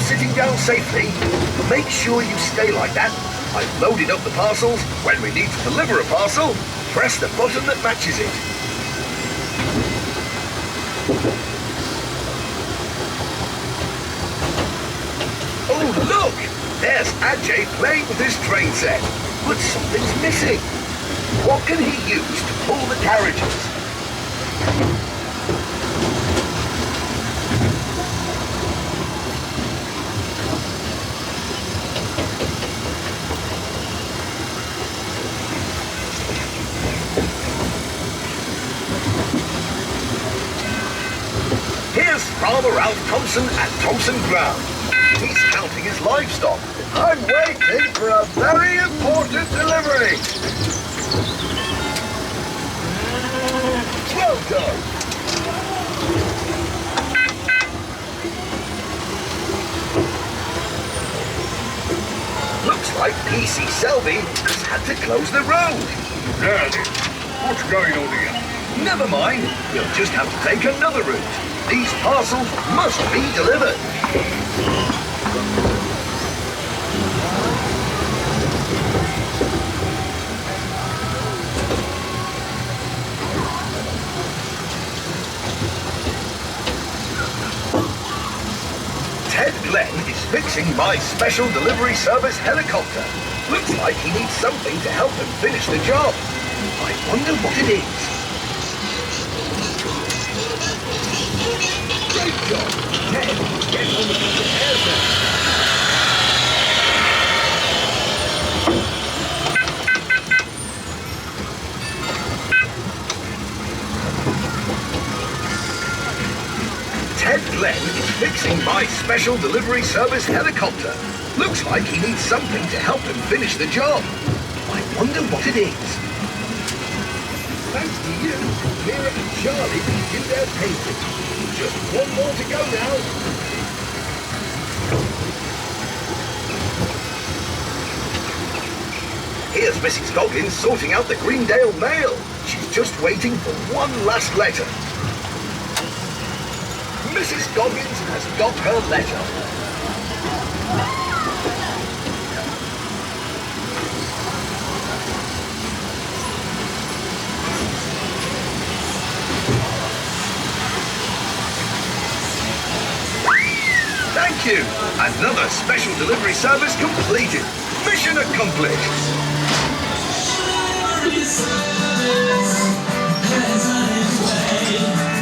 sitting down safely. Make sure you stay like that. I've loaded up the parcels. When we need to deliver a parcel, press the button that matches it. Oh, look! There's Ajay playing with his train set. But something's missing. What can he use to pull the carriages? Here's Farmer Alf Thompson at Thompson Ground. He's counting his livestock. I'm waiting for a very important delivery. Well done. Looks like PC Selby has had to close the road. Daddy, what's going on here? Never mind. We'll just have to take another route. These parcels must be delivered. Ted Glenn is fixing my special delivery service helicopter. Looks like he needs something to help him finish the job. I wonder what it is. Great job! Ted, get on with the repairs now. Ted Glenn is fixing my special delivery service helicopter. Looks like he needs something to help him finish the job. I wonder what it is. Thanks to you, Mira and Charlie can do their painting. Just one more to go now. Here's Mrs. Goggins sorting out the Greendale mail. She's just waiting for one last letter. Mrs. Goggins has got her letter. Thank you! Another special delivery service completed. Mission accomplished. Delivery service has on its way.